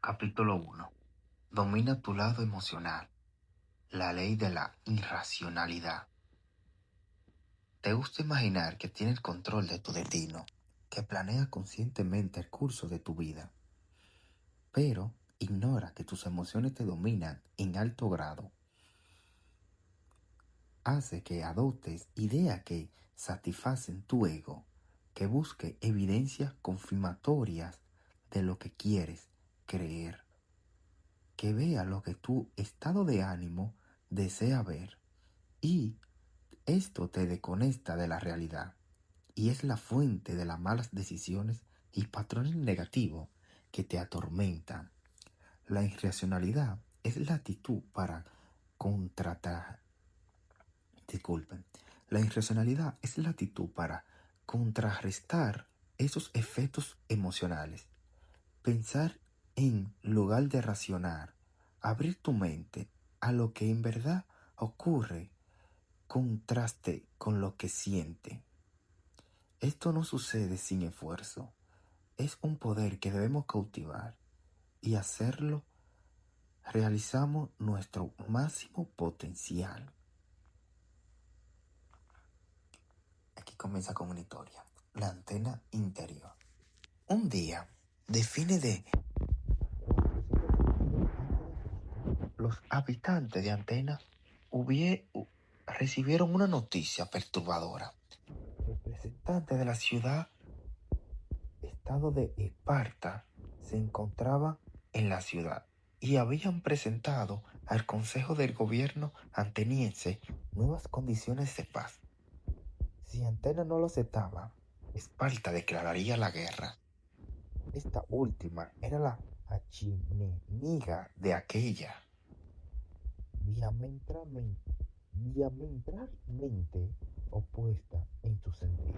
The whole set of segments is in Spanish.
Capítulo 1. Domina tu lado emocional. La ley de la irracionalidad. ¿Te gusta imaginar que tienes control de tu destino, que planea conscientemente el curso de tu vida? Pero ignora que tus emociones te dominan en alto grado. Hace que adoptes ideas que satisfacen tu ego, que busque evidencias confirmatorias de lo que quieres creer, que vea lo que tu estado de ánimo desea ver, y esto te desconecta de la realidad y es la fuente de las malas decisiones y patrones negativos que te atormentan. La irracionalidad es la actitud para contratar. Disculpen. La irracionalidad es la actitud para contrarrestar esos efectos emocionales. Pensar en lugar de racionar, abrir tu mente a lo que en verdad ocurre, contraste con lo que siente. Esto no sucede sin esfuerzo. Es un poder que debemos cautivar y hacerlo realizamos nuestro máximo potencial. Aquí comienza con una historia. La antena interior. Un día, de fines de los habitantes de Antena recibieron una noticia perturbadora. Representantes de la ciudad, estado de Esparta, se encontraban en la ciudad y habían presentado al Consejo del Gobierno ateniense nuevas condiciones de paz. Si Antena no lo aceptaba, Esparta declararía la guerra. Esta última era la archienemiga de aquella. Diametralmente opuesta en su sentido.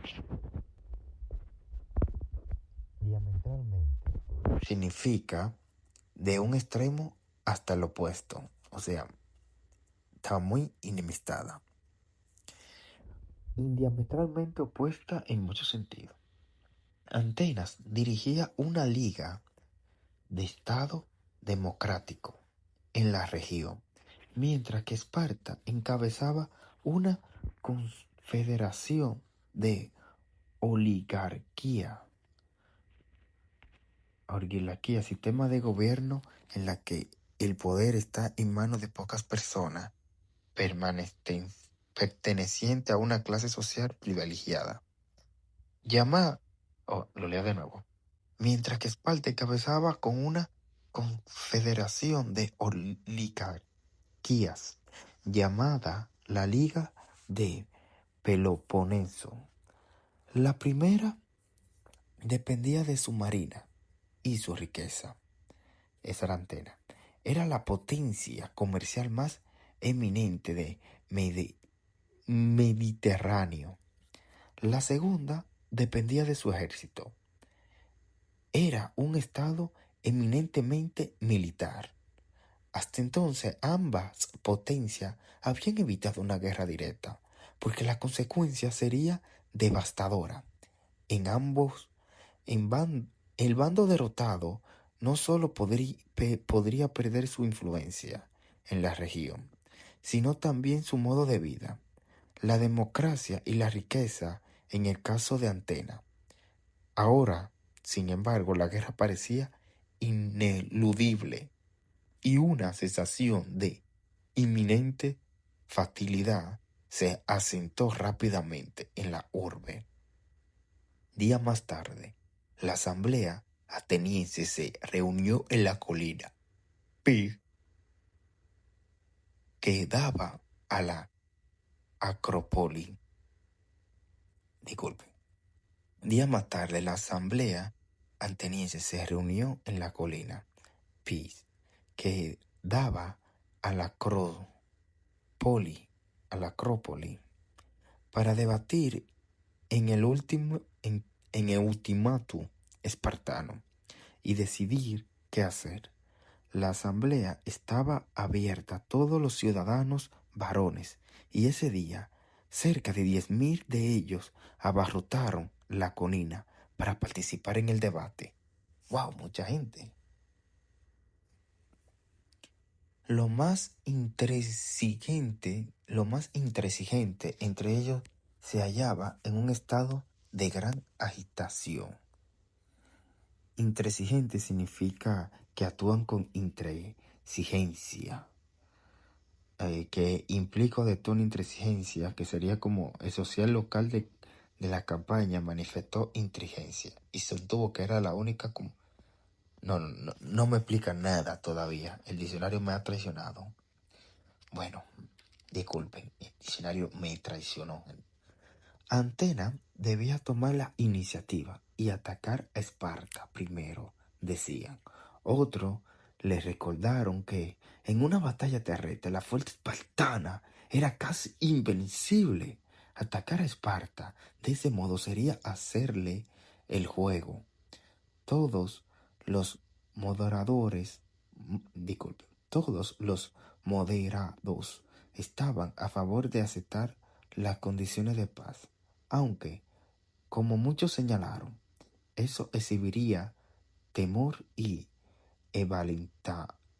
Diametralmente significa de un extremo hasta el opuesto, o sea, estaba muy enemistada. Diametralmente opuesta en muchos sentidos. Atenas dirigía una liga de Estado democrático en la región, mientras que Esparta encabezaba una confederación de oligarquía, sistema de gobierno en la que el poder está en manos de pocas personas perteneciente a una clase social privilegiada. Lo leo de nuevo. Mientras que Esparta encabezaba con una confederación de oligarquías llamada la Liga de Peloponeso. La primera dependía de su marina y su riqueza. Esa era Antena. Era la potencia comercial más eminente de Mediterráneo. La segunda dependía de su ejército. Era un estado eminentemente militar. Hasta entonces ambas potencias habían evitado una guerra directa, porque la consecuencia sería devastadora. En ambos, el bando derrotado no solo podría perder su influencia en la región, sino también su modo de vida, la democracia y la riqueza en el caso de Antena. Ahora, sin embargo, la guerra parecía ineludible y una sensación de inminente fatalidad se asentó rápidamente en la urbe. Días más tarde, la asamblea ateniense se reunió en la colina Pig, que daba a la Acrópolis. Días más tarde, la asamblea ateniense se reunió en la colina Pig, que daba a la Acrópolis, para debatir en el ultimátum espartano y decidir qué hacer. La asamblea estaba abierta a todos los ciudadanos varones, y ese día cerca de 10,000 de ellos abarrotaron la colina para participar en el debate. ¡Wow! Mucha gente. Lo más intransigente entre ellos se hallaba en un estado de gran agitación. Intransigente significa que actúan con intransigencia, que implica de tono intransigencia, que sería como el social local de la campaña manifestó intransigencia y sostuvo que era la única como... No me explica nada todavía. El diccionario me ha traicionado. Bueno, disculpen, el diccionario me traicionó. Antena debía tomar la iniciativa y atacar a Esparta primero, decían. Otros le recordaron que en una batalla terrestre la fuerza espartana era casi invencible. Atacar a Esparta de ese modo sería hacerle el juego. Todos los moderadores, todos los moderados estaban a favor de aceptar las condiciones de paz, aunque, como muchos señalaron, eso exhibiría temor y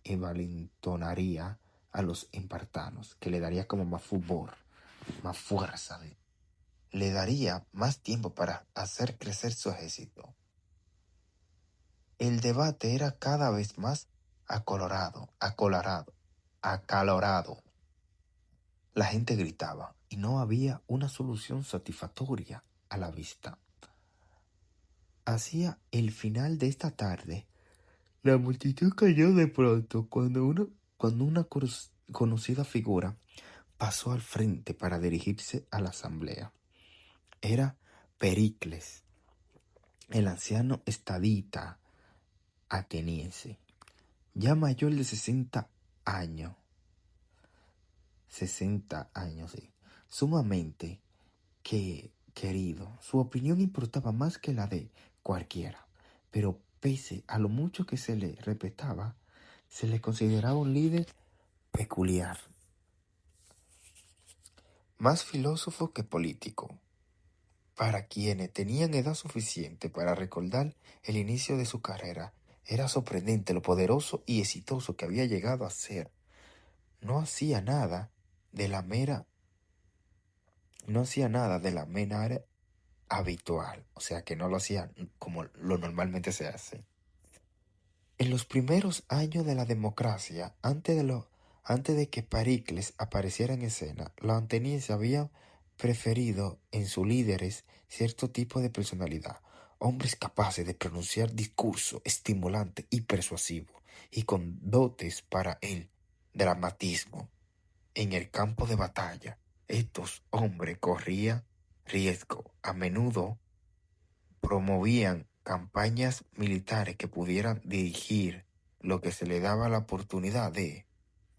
envalentonaría a los espartanos, que le daría como más furor, más fuerza, le daría más tiempo para hacer crecer su ejército. El debate era cada vez más acalorado. La gente gritaba y no había una solución satisfactoria a la vista. Hacia el final de esta tarde, la multitud cayó de pronto cuando una conocida figura pasó al frente para dirigirse a la asamblea. Era Pericles, el anciano estadista ateniense, ya mayor de 60 años, sí, sumamente querido. Su opinión importaba más que la de cualquiera, pero pese a lo mucho que se le respetaba, se le consideraba un líder peculiar, más filósofo que político. Para quienes tenían edad suficiente para recordar el inicio de su carrera, era sorprendente lo poderoso y exitoso que había llegado a ser. No hacía nada de la mera habitual, o sea que no lo hacía como lo normalmente se hace. En los primeros años de la democracia, antes de que Pericles apareciera en escena, los atenienses habían preferido en sus líderes cierto tipo de personalidad, hombres capaces de pronunciar discurso estimulante y persuasivo, y con dotes para el dramatismo. En el campo de batalla, estos hombres corrían riesgo. A menudo promovían campañas militares que pudieran dirigir, lo que se le daba la oportunidad de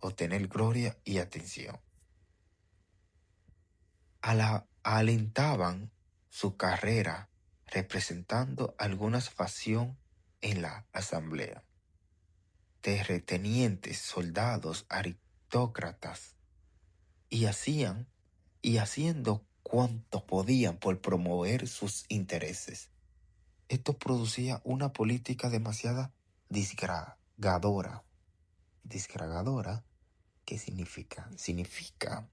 obtener gloria y atención. Alentaban su carrera representando alguna facción en la asamblea. Terratenientes, soldados, aristócratas, y haciendo cuanto podían por promover sus intereses. Esto producía una política demasiado disgregadora. ¿Disgregadora? ¿Qué significa? Significa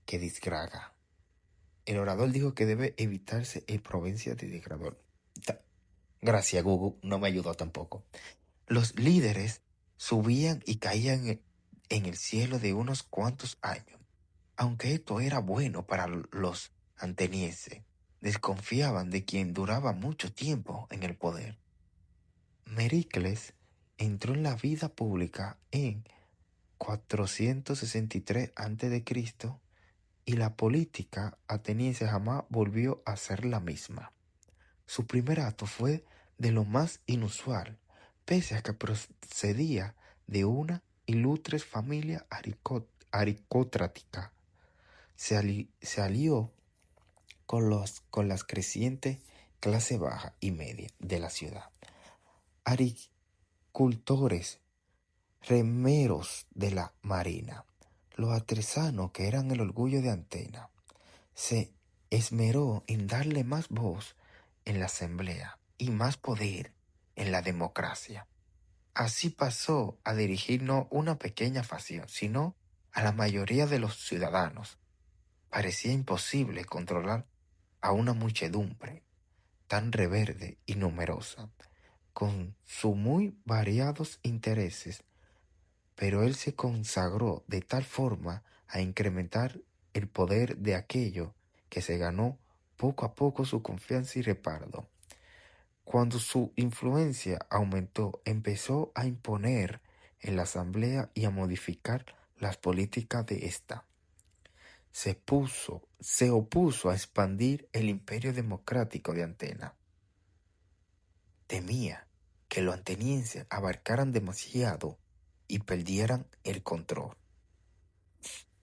que disgrega. El orador dijo que debe evitarse el provincia de disgregador. Gracias, Google, no me ayudó tampoco. Los líderes subían y caían en el cielo de unos cuantos años. Aunque esto era bueno para los atenienses, desconfiaban de quien duraba mucho tiempo en el poder. Pericles entró en la vida pública en 463 a.C. y la política ateniense jamás volvió a ser la misma. Su primer acto fue de lo más inusual, pese a que procedía de una ilustre familia aristocrática. Se alió con las crecientes clase baja y media de la ciudad. Agricultores, remeros de la marina, los artesanos que eran el orgullo de Antena, se esmeró en darle más voz en la asamblea y más poder en la democracia. Así pasó a dirigir no una pequeña facción, sino a la mayoría de los ciudadanos. Parecía imposible controlar a una muchedumbre tan rebelde y numerosa, con sus muy variados intereses, pero él se consagró de tal forma a incrementar el poder de aquello que se ganó poco a poco su confianza y respaldo. Cuando su influencia aumentó, empezó a imponer en la asamblea y a modificar las políticas de ésta. Se opuso a expandir el imperio democrático de Antena. Temía que los atenienses abarcaran demasiado y perdieran el control.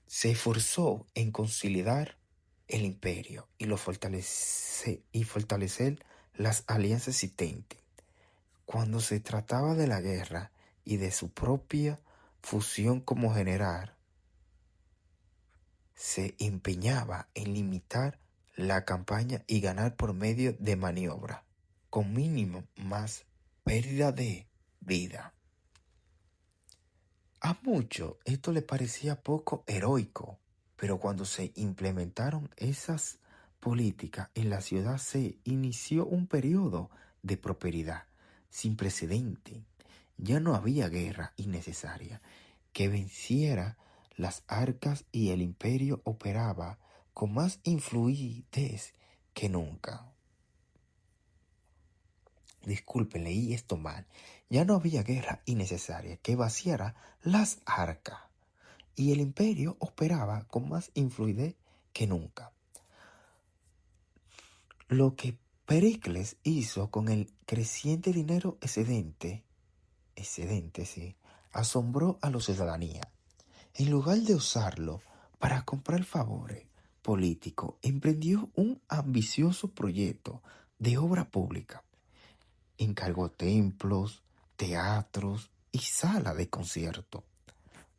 Se esforzó en consolidar el imperio y fortalecer las alianzas existentes. Cuando se trataba de la guerra y de su propia fusión como general, se empeñaba en limitar la campaña y ganar por medio de maniobras, con mínimo más pérdida de vida. A muchos esto le parecía poco heroico, pero cuando se implementaron esas políticas en la ciudad se inició un periodo de prosperidad sin precedente. Ya no había guerra innecesaria que venciera las arcas y el imperio operaba con más influidez que nunca. Disculpe, leí esto mal. Ya no había guerra innecesaria que vaciara las arcas y el imperio operaba con más influidez que nunca. Lo que Pericles hizo con el creciente dinero excedente, sí, asombró a la ciudadanía. En lugar de usarlo para comprar favores políticos, emprendió un ambicioso proyecto de obra pública. Encargó templos, teatros y salas de concierto,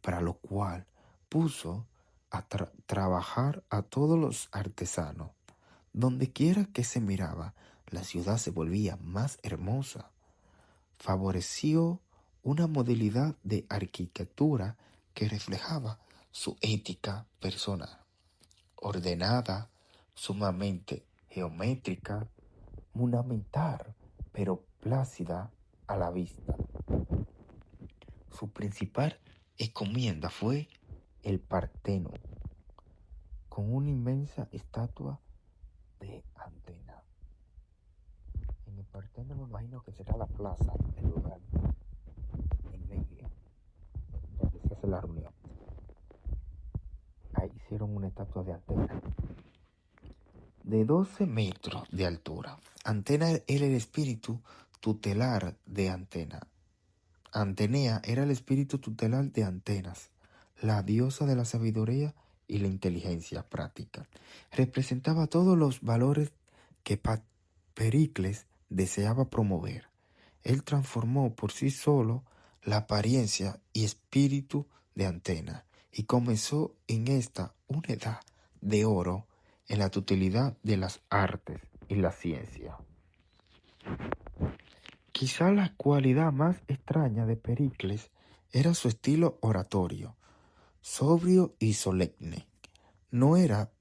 para lo cual puso a trabajar a todos los artesanos. Donde quiera que se miraba, la ciudad se volvía más hermosa. Favoreció una modalidad de arquitectura que reflejaba su ética personal, ordenada, sumamente geométrica, monumental, pero plácida a la vista. Su principal encomienda fue el Partenón, con una inmensa estatua de Antena. En el Partenón me imagino que será la plaza, el lugar en Media, donde se hace la reunión. Ahí hicieron una estatua de Antena de 12 metros de altura. Antena era el espíritu tutelar de Antena. Antenea era el espíritu tutelar de Antenas, la diosa de la sabiduría y la inteligencia práctica. Representaba todos los valores que Pericles deseaba promover. Él transformó por sí solo la apariencia y espíritu de Antena y comenzó en esta una edad de oro en la totalidad de las artes y la ciencia. Quizá la cualidad más extraña de Pericles era su estilo oratorio, sobrio y solemne. No era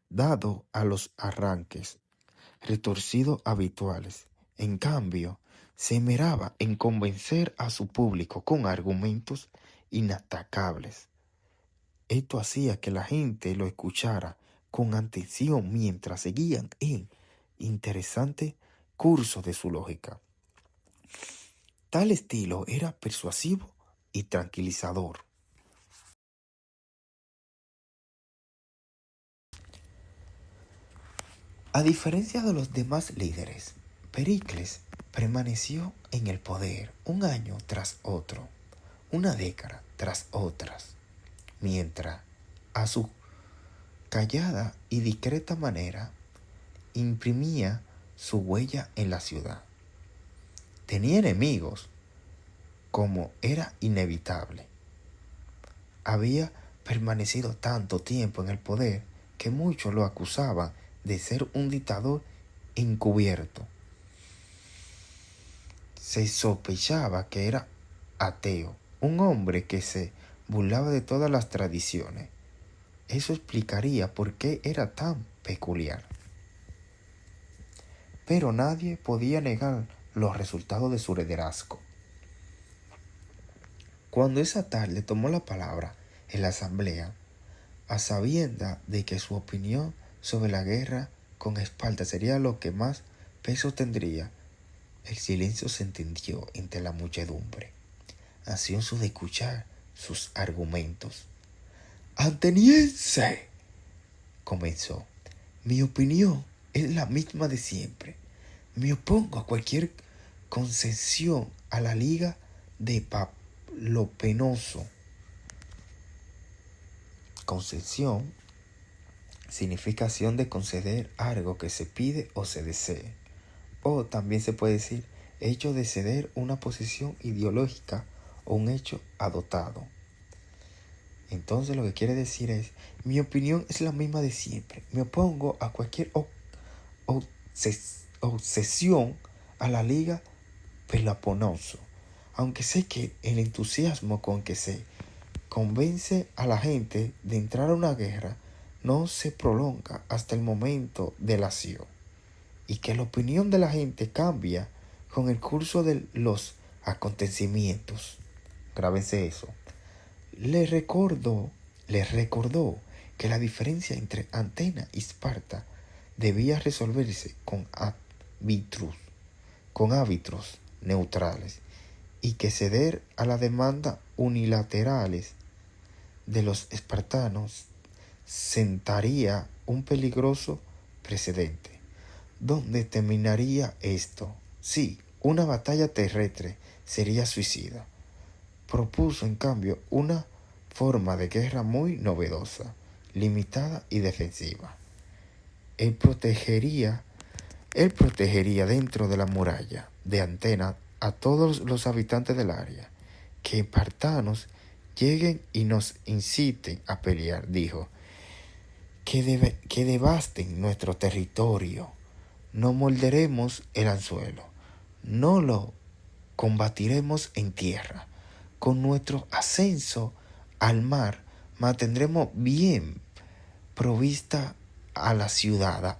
dado a los arranques retorcidos habituales. En cambio, se esmeraba en convencer a su público con argumentos inatacables. Esto hacía que la gente lo escuchara con atención mientras seguían el interesante curso de su lógica. Tal estilo era persuasivo y tranquilizador. A diferencia de los demás líderes, Pericles permaneció en el poder un año tras otro, una década tras otras, mientras a su callada y discreta manera imprimía su huella en la ciudad. Tenía enemigos, como era inevitable. Había permanecido tanto tiempo en el poder que muchos lo acusaban de ser un dictador encubierto. Se sospechaba que era ateo, un hombre que se burlaba de todas las tradiciones. Eso explicaría por qué era tan peculiar. Pero nadie podía negar los resultados de su liderazgo. Cuando esa tarde tomó la palabra en la asamblea, a sabiendas de que su opinión sobre la guerra con Esparta sería lo que más peso tendría, el silencio se entendió entre la muchedumbre, ansioso de escuchar sus argumentos. «Ateniense», comenzó, «mi opinión es la misma de siempre. Me opongo a cualquier concesión a la Liga de Pelopenoso». Concesión significa acción de conceder algo que se pide o se desee. O también se puede decir hecho de ceder una posición ideológica o un hecho adoptado. Entonces lo que quiere decir es, mi opinión es la misma de siempre. Me opongo a cualquier obsesión a la Liga Peloponeso. Aunque sé que el entusiasmo con que se convence a la gente de entrar a una guerra no se prolonga hasta el momento de la acción, y que la opinión de la gente cambia con el curso de los acontecimientos. Grábense eso. Les recordó que la diferencia entre Atenas y Esparta debía resolverse con árbitros neutrales, y que ceder a las demandas unilaterales de los espartanos sentaría un peligroso precedente. ¿Dónde terminaría esto? Sí, una batalla terrestre sería suicida. Propuso, en cambio, una forma de guerra muy novedosa, limitada y defensiva. Él protegería dentro de la muralla de Atenas a todos los habitantes del área. Que espartanos lleguen y nos inciten a pelear, dijo. Que devasten nuestro territorio. No morderemos el anzuelo. No lo combatiremos en tierra. Con nuestro ascenso al mar mantendremos bien provista a la ciudad.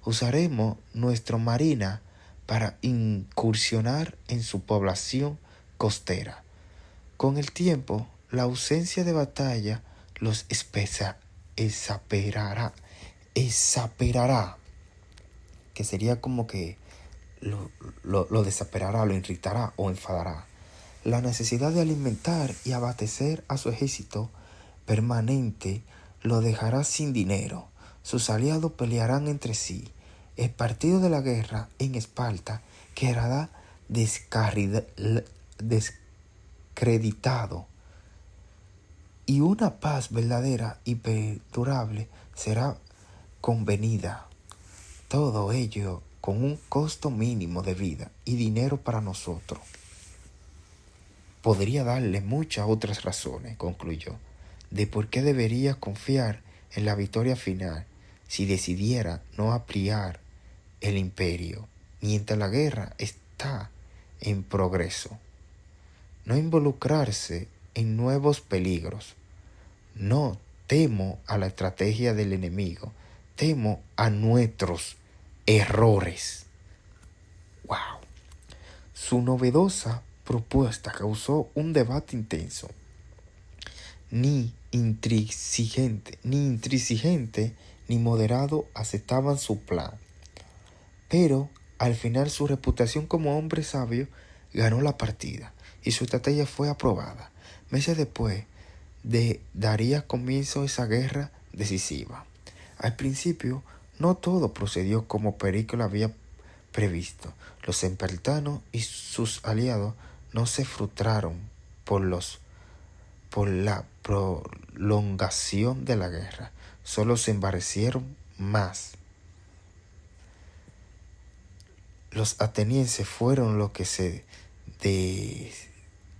Usaremos nuestra marina para incursionar en su población costera. Con el tiempo, la ausencia de batalla los exasperará, que sería como que lo desesperará, lo irritará o enfadará. La necesidad de alimentar y abastecer a su ejército permanente lo dejará sin dinero. Sus aliados pelearán entre sí. El partido de la guerra en Esparta quedará descreditado, y una paz verdadera y perdurable será convenida. Todo ello con un costo mínimo de vida y dinero para nosotros. Podría darle muchas otras razones, concluyó, de por qué debería confiar en la victoria final si decidiera no ampliar el imperio mientras la guerra está en progreso. No involucrarse en nuevos peligros. No temo a la estrategia del enemigo, temo a nuestros errores. ¡Wow! Su novedosa propuesta causó un debate intenso. Ni intransigente ni moderado aceptaban su plan. Pero al final su reputación como hombre sabio ganó la partida y su estrategia fue aprobada. Meses después daría comienzo a esa guerra decisiva. Al principio no todo procedió como Periclo había previsto. Los espartanos y sus aliados no se frustraron por la prolongación de la guerra, solo se embarrecieron más. Los atenienses fueron los que se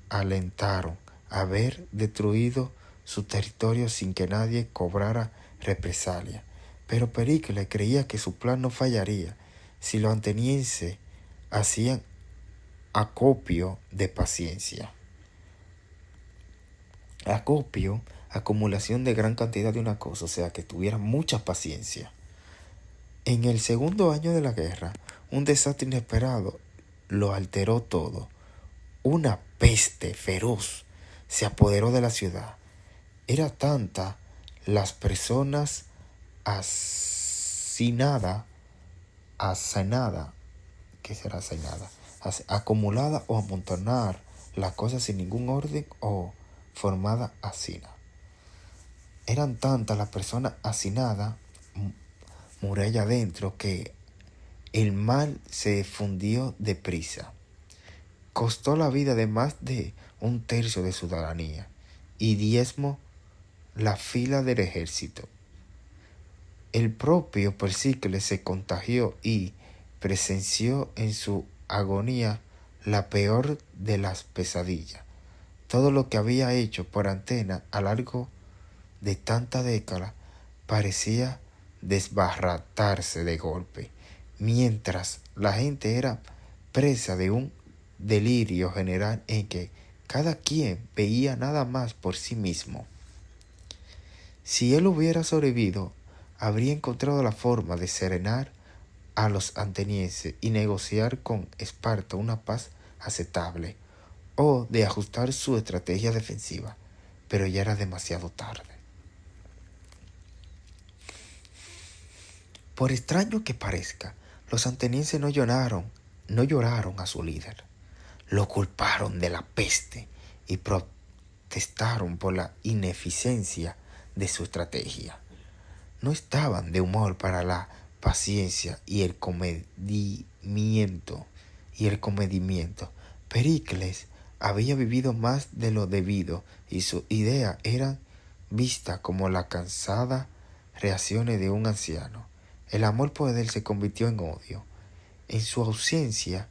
desalentaron a haber destruido su territorio sin que nadie cobrara represalia. Pero Pericles creía que su plan no fallaría si los atenienses hacían acopio de paciencia. Acopio, acumulación de gran cantidad de una cosa, o sea, que tuviera mucha paciencia. En el segundo año de la guerra, un desastre inesperado lo alteró todo. Una peste feroz se apoderó de la ciudad. Era tanta las personas hacinadas, ¿qué será hacinada? Acumulada o amontonar las cosas sin ningún orden o formada hacina. Eran tantas las personas hacinadas, muralla adentro, que el mal se difundió deprisa. Costó la vida de más de un tercio de ciudadanía y diezmo la fila del ejército. El propio Persícles se contagió y presenció en su agonía la peor de las pesadillas. Todo lo que había hecho por Antena a lo largo de tanta década parecía desbaratarse de golpe, mientras la gente era presa de un delirio general en que cada quien veía nada más por sí mismo. Si él hubiera sobrevivido, habría encontrado la forma de serenar a los atenienses y negociar con Esparta una paz aceptable, o de ajustar su estrategia defensiva, pero ya era demasiado tarde. Por extraño que parezca, los atenienses no lloraron a su líder. Lo culparon de la peste y protestaron por la ineficiencia de su estrategia. No estaban de humor para la paciencia y el comedimiento. Pericles había vivido más de lo debido y su idea era vista como la cansada reacción de un anciano. El amor por él se convirtió en odio. En su ausencia,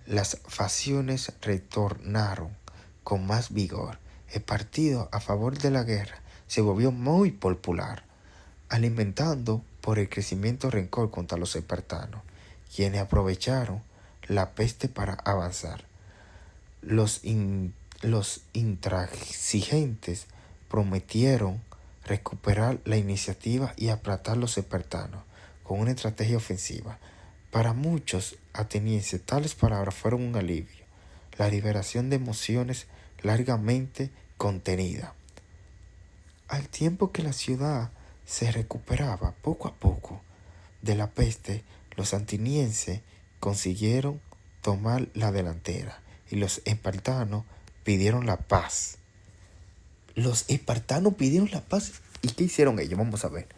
las facciones retornaron con más vigor. El partido a favor de la guerra se volvió muy popular, alimentando por el crecimiento rencor contra los espartanos, quienes aprovecharon la peste para avanzar. Los intransigentes prometieron recuperar la iniciativa y aplastar a los espartanos con una estrategia ofensiva. Para muchos atenienses tales palabras fueron un alivio, la liberación de emociones largamente contenidas. Al tiempo que la ciudad se recuperaba poco a poco de la peste, los atenienses consiguieron tomar la delantera y los espartanos pidieron la paz. Los espartanos pidieron la paz. ¿Y qué hicieron ellos? Vamos a ver.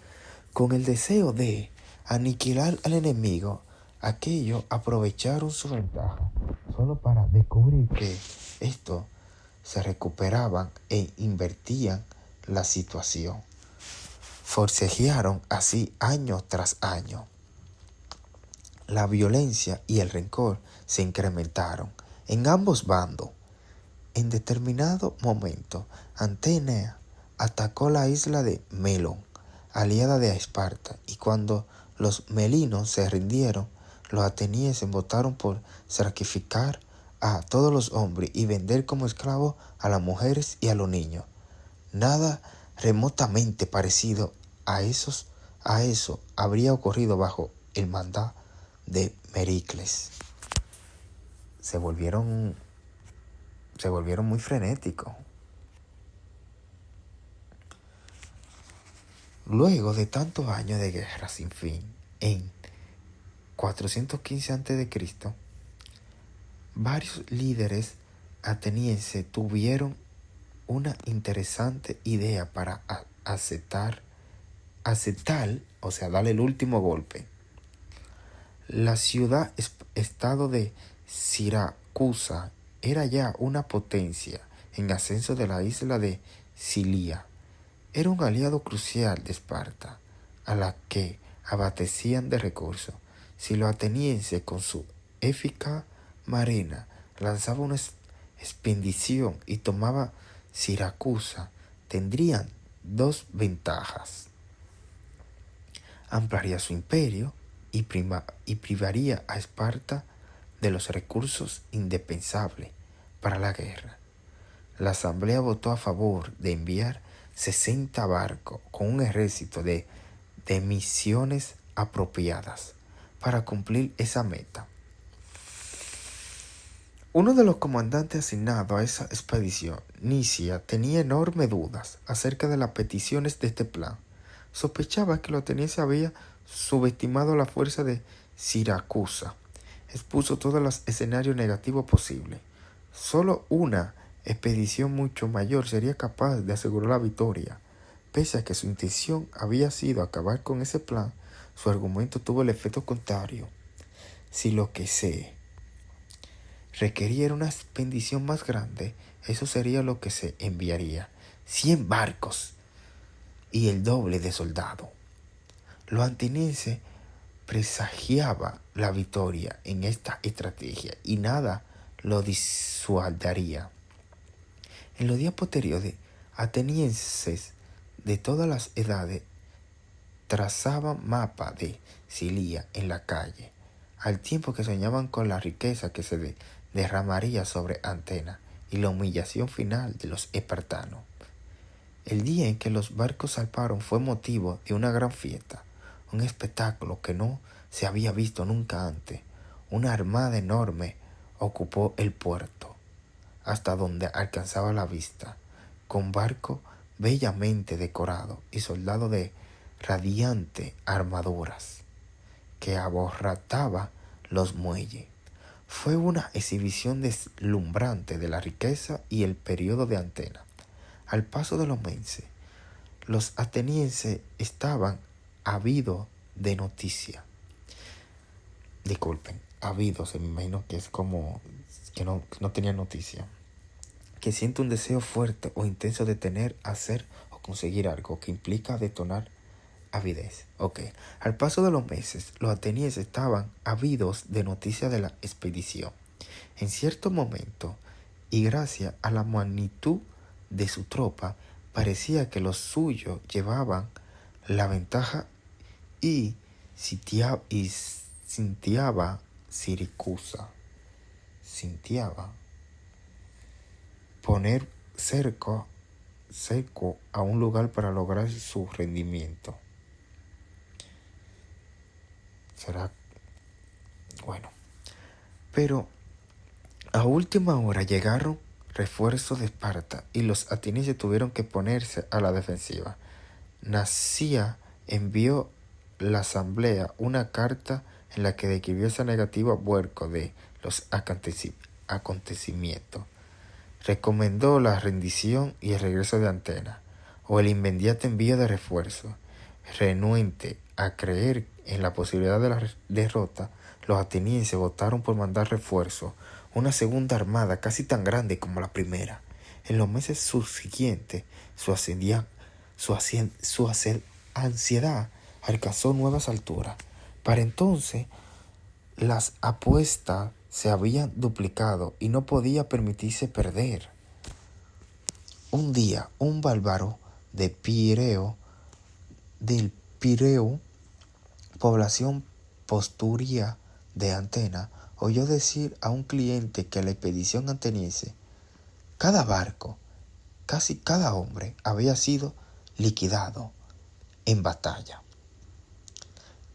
Con el deseo de aniquilar al enemigo, aquellos aprovecharon su ventaja solo para descubrir que estos se recuperaban e invertían la situación. Forcejearon así año tras año. La violencia y el rencor se incrementaron en ambos bandos. En determinado momento, Antena atacó la isla de Melón, aliada de Esparta, y cuando los melinos se rindieron, los atenienses votaron por sacrificar a todos los hombres y vender como esclavos a las mujeres y a los niños. Nada remotamente parecido a eso habría ocurrido bajo el mandato de Pericles. Se volvieron muy frenéticos. Luego de tantos años de guerra sin fin, en 415 a.C., varios líderes atenienses tuvieron una interesante idea para aceptar, o sea, darle el último golpe. La ciudad-estado de Siracusa era ya una potencia en ascenso de la isla de Sicilia. Era un aliado crucial de Esparta, a la que abastecían de recursos. Si los atenienses, con su eficaz marina, lanzaban una expedición y tomaba Siracusa, tendrían dos ventajas: ampliaría su imperio y privaría a Esparta de los recursos indispensables para la guerra. La Asamblea votó a favor de enviar 60 barcos con un ejército de misiones apropiadas para cumplir esa meta. Uno de los comandantes asignados a esa expedición, Nisia, tenía enormes dudas acerca de las peticiones de este plan. Sospechaba que los atenienses habían subestimado la fuerza de Siracusa. Expuso todos los escenarios negativos posibles. Solo una expedición mucho mayor sería capaz de asegurar la victoria. Pese a que su intención había sido acabar con ese plan, su argumento tuvo el efecto contrario. Si lo que se requería una expedición más grande, eso sería lo que se enviaría: 100 barcos y el doble de soldados. Los atenienses presagiaba la victoria en esta estrategia y nada lo disuadiría. En los días posteriores, atenienses de todas las edades trazaban mapas de Sicilia en la calle, al tiempo que soñaban con la riqueza que se derramaría sobre Atenas y la humillación final de los espartanos. El día en que los barcos zarparon fue motivo de una gran fiesta, un espectáculo que no se había visto nunca antes. Una armada enorme ocupó el puerto, hasta donde alcanzaba la vista, con barcos bellamente decorados y soldados de radiantes armaduras que abarrotaban los muelles. Fue una exhibición deslumbrante de la riqueza y el periodo de Atenas. Al paso de los meses, los atenienses estaban ávidos de noticias. Disculpen, ávidos, me imagino que es como que no tenían noticia. Que siente un deseo fuerte o intenso de tener, hacer o conseguir algo que implica detonar avidez. Al paso de los meses, los atenienses estaban ávidos de noticias de la expedición. En cierto momento, y gracias a la magnitud de su tropa, parecía que los suyos llevaban la ventaja y sitiaba Siracusa. Poner cerco a un lugar para lograr su rendimiento. Será bueno. Pero a última hora llegaron refuerzos de Esparta y los atenienses tuvieron que ponerse a la defensiva. Nisia envió a la asamblea una carta en la que describió esa negativa vuelco de los acontecimientos. Recomendó la rendición y el regreso de Atenas, o el inmediato envío de refuerzos. Renuente a creer en la posibilidad de la derrota, los atenienses votaron por mandar refuerzos, una segunda armada casi tan grande como la primera. En los meses subsiguientes, su ansiedad alcanzó nuevas alturas. Para entonces, las apuestas se habían duplicado y no podía permitirse perder. Un día, un bárbaro del Pireo, población posturia de Atenas, oyó decir a un cliente que la expedición ateniense, cada barco, casi cada hombre, había sido liquidado en batalla.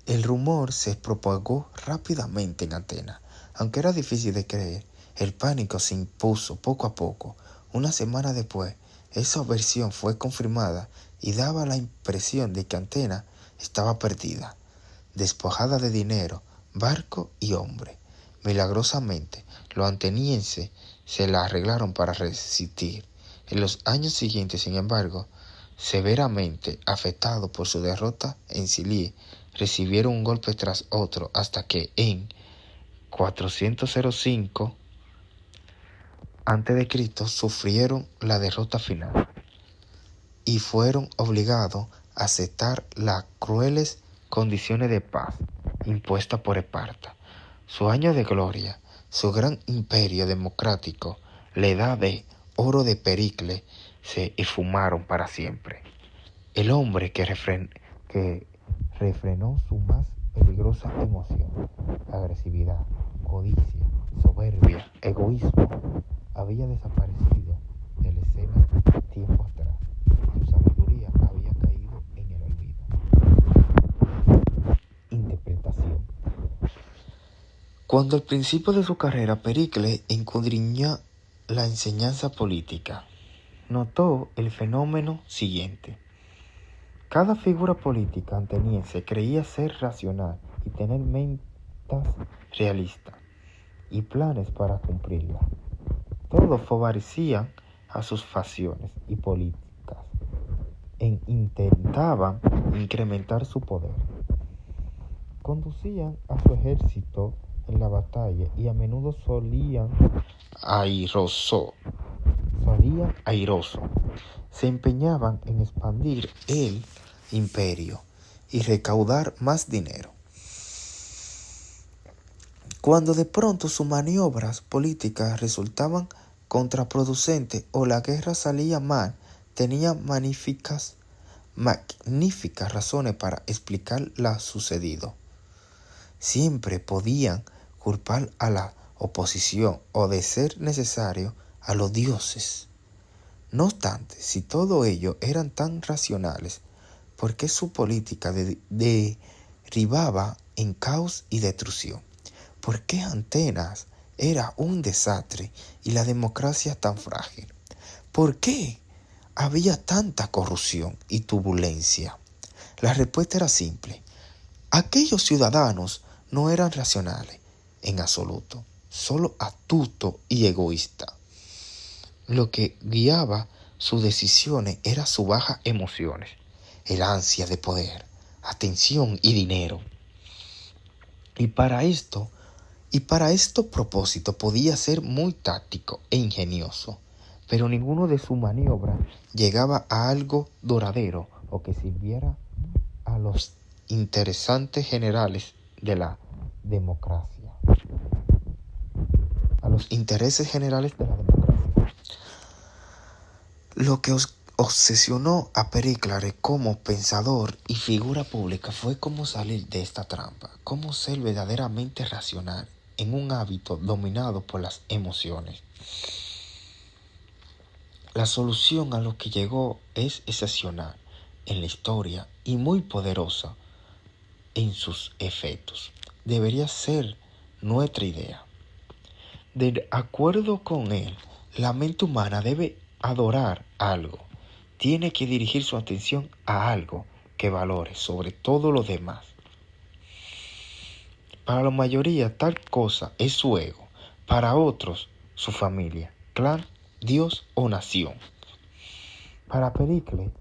El rumor se propagó rápidamente en Atenas. Aunque era difícil de creer, el pánico se impuso poco a poco. Una semana después, esa versión fue confirmada y daba la impresión de que Atenas estaba perdida, despojada de dinero, barco y hombre. Milagrosamente, los atenienses se la arreglaron para resistir. En los años siguientes, sin embargo, severamente afectados por su derrota en Sicilia, recibieron un golpe tras otro hasta que en 405 a.C. sufrieron la derrota final y fueron obligados a aceptar las crueles condiciones de paz impuestas por Esparta. Su año de gloria, su gran imperio democrático, la edad de oro de Pericles, se esfumaron para siempre. El hombre que refrenó su más peligrosa emoción, la agresividad, codicia, soberbia, egoísmo había desaparecido de la escena tiempo atrás. Su sabiduría había caído en el olvido. Interpretación. Cuando al principio de su carrera Pericles escudriñó la enseñanza política, notó el fenómeno siguiente. Cada figura política ateniense creía ser racional y tener metas realistas y planes para cumplirlas. Todos favorecían a sus facciones y políticas e intentaban incrementar su poder. Conducían a su ejército en la batalla y a menudo solían airoso. Se empeñaban en expandir el imperio y recaudar más dinero. Cuando de pronto sus maniobras políticas resultaban contraproducentes o la guerra salía mal, tenían magníficas razones para explicar lo sucedido. Siempre podían culpar a la oposición o, de ser necesario, a los dioses. No obstante, si todo ello eran tan racionales, ¿por qué su política derivaba en caos y destrucción? ¿Por qué Atenas era un desastre y la democracia tan frágil? ¿Por qué había tanta corrupción y turbulencia? La respuesta era simple. Aquellos ciudadanos no eran racionales en absoluto, solo astutos y egoístas. Lo que guiaba sus decisiones era sus bajas emociones, el ansia de poder, atención y dinero. Y para estos propósitos podía ser muy táctico e ingenioso, pero ninguno de sus maniobras llegaba a algo duradero o que sirviera a los intereses generales de la democracia. Lo que obsesionó a Pericles como pensador y figura pública fue cómo salir de esta trampa, cómo ser verdaderamente racional en un hábito dominado por las emociones. La solución a lo que llegó es excepcional en la historia y muy poderosa en sus efectos. Debería ser nuestra idea. De acuerdo con él, la mente humana debe adorar algo. Tiene que dirigir su atención a algo que valore sobre todo lo demás. Para la mayoría, tal cosa es su ego. Para otros, su familia, clan, Dios o nación. Para Pericles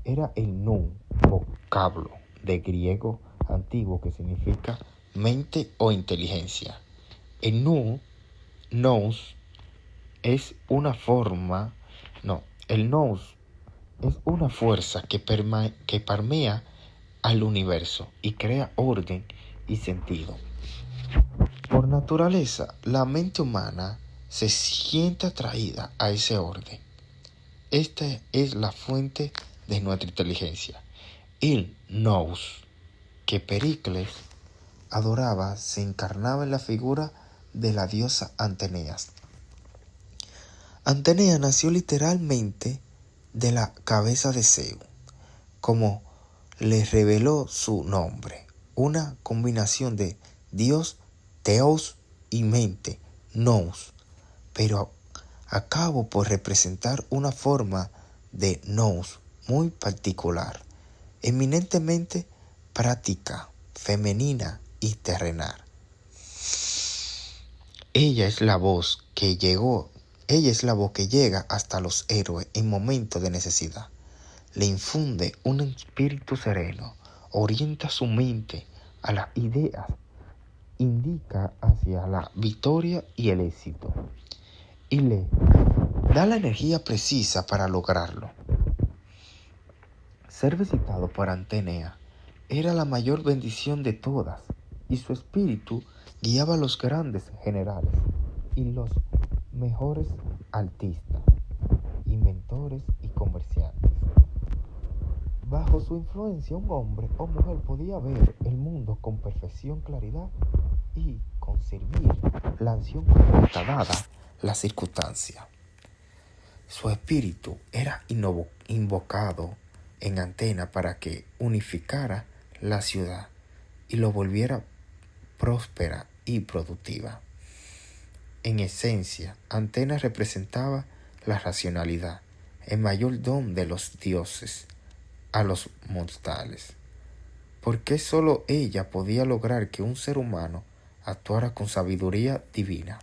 era el nous, vocablo de griego antiguo que significa mente o inteligencia. El nous es una fuerza que permea al universo y crea orden y sentido. Por naturaleza, la mente humana se siente atraída a ese orden. Esta es la fuente de nuestra inteligencia. El nous que Pericles adoraba se encarnaba en la figura de la diosa Atenas. Atenea nació literalmente de la cabeza de Zeus, como le reveló su nombre, una combinación de Dios, Theos y mente, nous, pero acabó por representar una forma de nous muy particular, eminentemente práctica, femenina y terrenal. Ella es la voz que llega hasta los héroes en momentos de necesidad. Le infunde un espíritu sereno, orienta su mente a las ideas, indica hacia la victoria y el éxito, y le da la energía precisa para lograrlo. Ser visitado por Atenea era la mayor bendición de todas, y su espíritu guiaba a los grandes generales y los mejores artistas, inventores y comerciantes. Bajo su influencia, un hombre o mujer podía ver el mundo con perfección, claridad y conservar la acción correcta dada la circunstancia. Su espíritu era invocado en Antena para que unificara la ciudad y lo volviera próspera y productiva. En esencia, Antena representaba la racionalidad, el mayor don de los dioses a los mortales, porque sólo ella podía lograr que un ser humano actuara con sabiduría divina.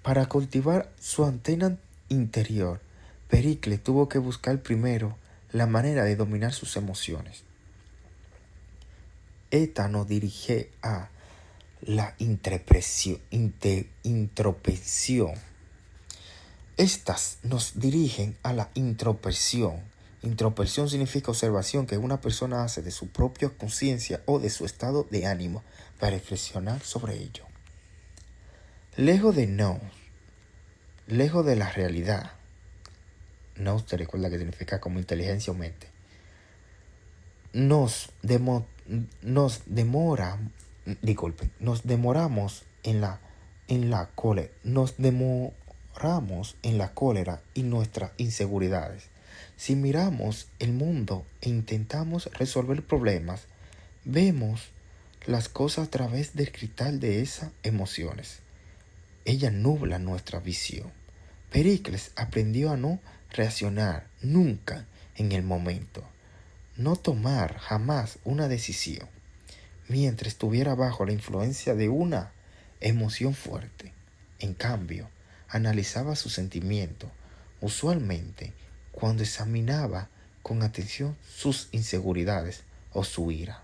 Para cultivar su antena interior, Pericles tuvo que buscar primero la manera de dominar sus emociones. Esta nos dirige a la introspección. Estas nos dirigen a la introspección. Introspección significa observación que una persona hace de su propia conciencia o de su estado de ánimo para reflexionar sobre ello. Lejos de la realidad. Nous te recuerda que significa como inteligencia o mente. Nos demoramos en la cólera y nuestras inseguridades. Si miramos el mundo e intentamos resolver problemas, vemos las cosas a través del cristal de esas emociones. Ella nubla nuestra visión. Pericles aprendió a no reaccionar nunca en el momento, no tomar jamás una decisión mientras estuviera bajo la influencia de una emoción fuerte. En cambio, analizaba sus sentimientos, usualmente cuando examinaba con atención sus inseguridades o su ira.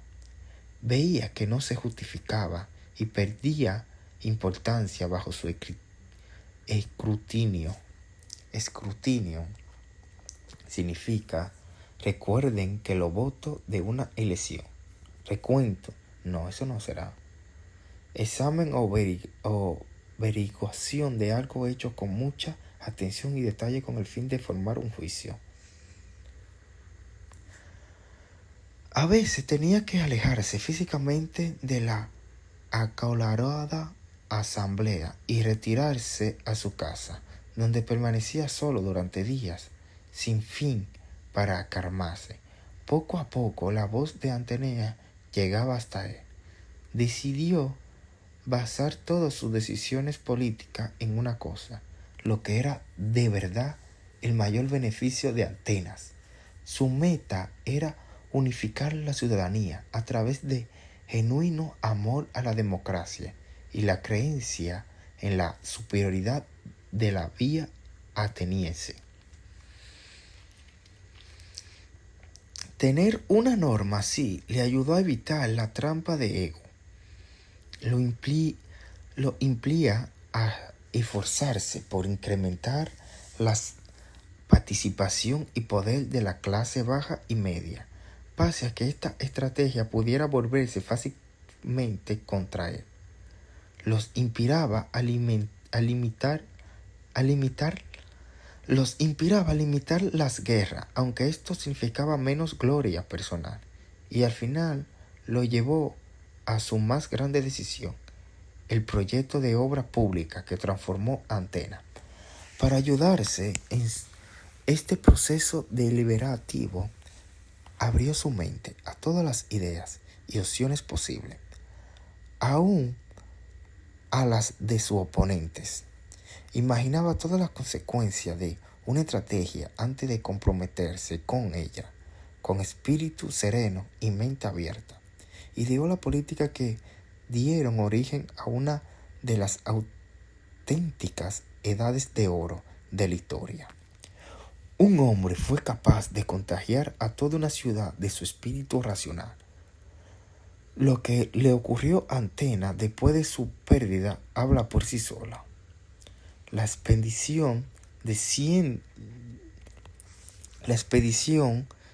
Veía que no se justificaba y perdía importancia bajo su escrutinio. Escrutinio significa, recuerden que los votos de una elección. Recuento, no, eso no será. Examen o averiguación de algo hecho con mucha atención y detalle con el fin de formar un juicio. A veces tenía que alejarse físicamente de la acalorada asamblea y retirarse a su casa, donde permanecía solo durante días, sin fin, para calmarse. Poco a poco la voz de Atenea llegaba hasta él. Decidió basar todas sus decisiones políticas en una cosa, lo que era de verdad el mayor beneficio de Atenas. Su meta era unificar la ciudadanía a través de genuino amor a la democracia y la creencia en la superioridad de la vía ateniense. Tener una norma así le ayudó a evitar la trampa de ego. Lo implica a esforzarse por incrementar la participación y poder de la clase baja y media, pese a que esta estrategia pudiera volverse fácilmente contra él. Los inspiraba a limitar las guerras, aunque esto significaba menos gloria personal, y al final lo llevó a su más grande decisión, el proyecto de obra pública que transformó Antena. Para ayudarse en este proceso deliberativo, abrió su mente a todas las ideas y opciones posibles, aún a las de sus oponentes. Imaginaba todas las consecuencias de una estrategia antes de comprometerse con ella, con espíritu sereno y mente abierta. Ideó la política que dieron origen a una de las auténticas edades de oro de la historia. Un hombre fue capaz de contagiar a toda una ciudad de su espíritu racional. Lo que le ocurrió a Antena después de su pérdida habla por sí sola. La expedición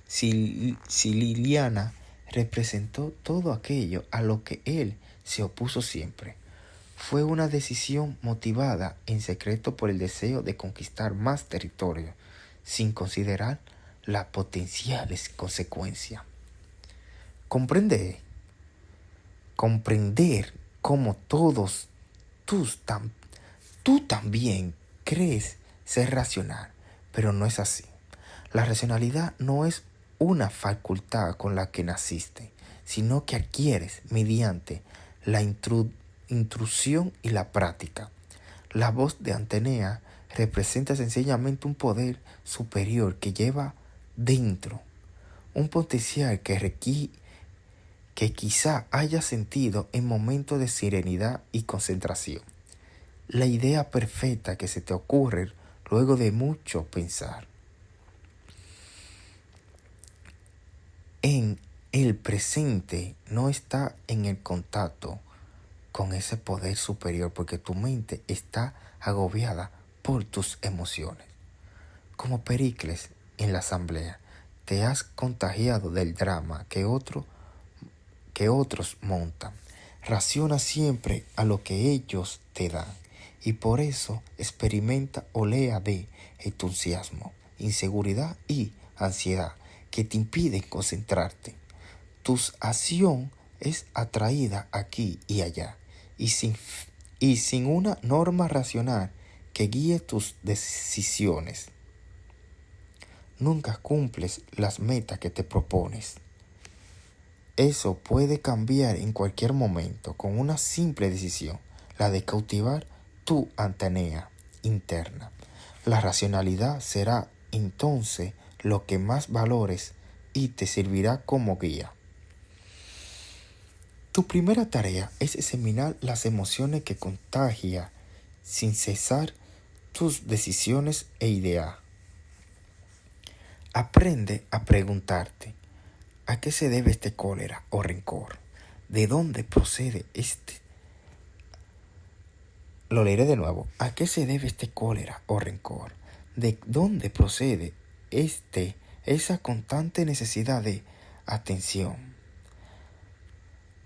siciliana representó todo aquello a lo que él se opuso siempre. Fue una decisión motivada en secreto por el deseo de conquistar más territorio, sin considerar las potenciales consecuencias. ¿Comprende? comprender cómo todos tú, tú también crees ser racional, pero no es así. La racionalidad no es una facultad con la que naciste, sino que adquieres mediante la intrusión y la práctica. La voz de Atenea representa sencillamente un poder superior que lleva dentro un potencial que quizá haya sentido en momentos de serenidad y concentración. La idea perfecta que se te ocurre luego de mucho pensar. En el presente no está en el contacto con ese poder superior porque tu mente está agobiada por tus emociones. Como Pericles en la asamblea, te has contagiado del drama que otros montan. Raciona siempre a lo que ellos te dan y por eso experimenta olea de entusiasmo, inseguridad y ansiedad que te impiden concentrarte. Tu acción es atraída aquí y allá y sin una norma racional que guíe tus decisiones. Nunca cumples las metas que te propones. Eso puede cambiar en cualquier momento con una simple decisión, la de cautivar tu Atenea interna. La racionalidad será entonces lo que más valores y te servirá como guía. Tu primera tarea es examinar las emociones que contagia sin cesar tus decisiones e ideas. Aprende a preguntarte, ¿a qué se debe este cólera o rencor? ¿De dónde procede este? Lo leeré de nuevo. ¿A qué se debe este cólera o rencor? ¿De dónde procede esa constante necesidad de atención?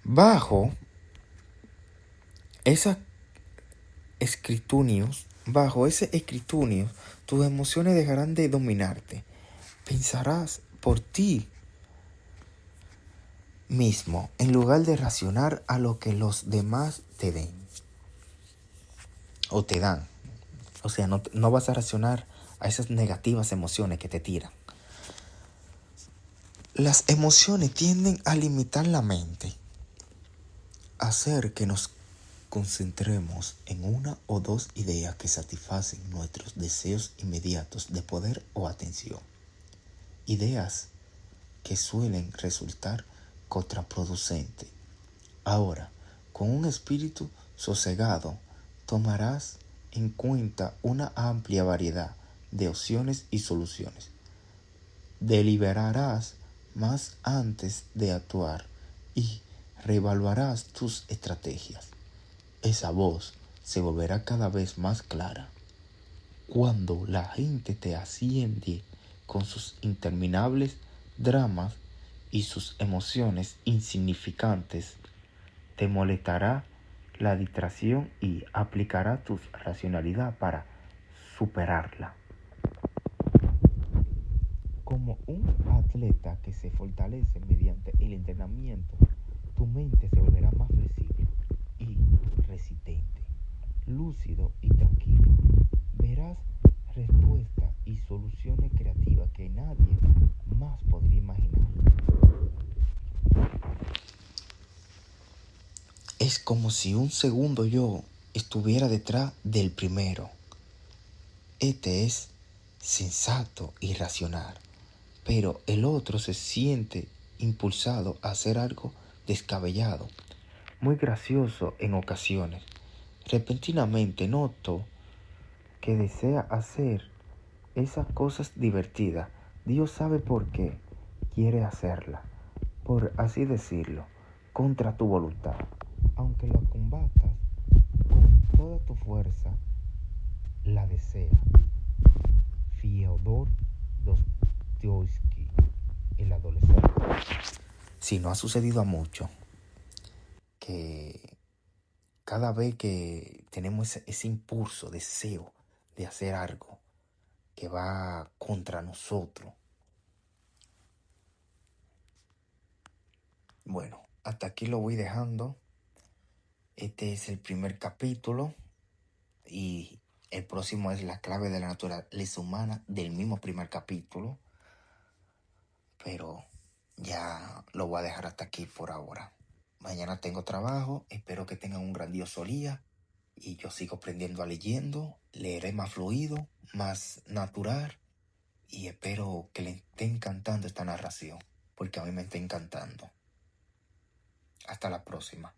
Bajo ese escrutinio, tus emociones dejarán de dominarte. Pensarás por ti mismo en lugar de racionar a lo que los demás te den o te dan. O sea, no vas a reaccionar a esas negativas emociones que te tiran. Las emociones tienden a limitar la mente, a hacer que nos concentremos en una o dos ideas que satisfacen nuestros deseos inmediatos de poder o atención. Ideas que suelen resultar contraproducentes. Ahora, con un espíritu sosegado, tomarás en cuenta una amplia variedad de opciones y soluciones. Deliberarás más antes de actuar y reevaluarás tus estrategias. Esa voz se volverá cada vez más clara. Cuando la gente te asciende con sus interminables dramas y sus emociones insignificantes, te molestará la distracción y aplicará tu racionalidad para superarla. Como un atleta que se fortalece mediante el entrenamiento, tu mente se volverá más flexible y resistente, lúcido y tranquilo. Verás respuestas y soluciones creativas que nadie más podría imaginar. Es como si un segundo yo estuviera detrás del primero. Este es sensato y racional, pero el otro se siente impulsado a hacer algo descabellado, muy gracioso en ocasiones. Repentinamente noto que desea hacer esas cosas divertidas. Dios sabe por qué quiere hacerla, por así decirlo, contra tu voluntad. Aunque la combatas con toda tu fuerza, la desea. Fyodor Dostoyevsky, el adolescente. Si no ha sucedido a mucho, que cada vez que tenemos ese impulso, deseo de hacer algo que va contra nosotros, bueno, hasta aquí lo voy dejando. Este es el primer capítulo y el próximo es la clave de la naturaleza humana del mismo primer capítulo. Pero ya lo voy a dejar hasta aquí por ahora. Mañana tengo trabajo, espero que tengan un grandioso día y yo sigo aprendiendo a leyendo, leeré más fluido, más natural y espero que le esté encantando esta narración, porque a mí me está encantando. Hasta la próxima.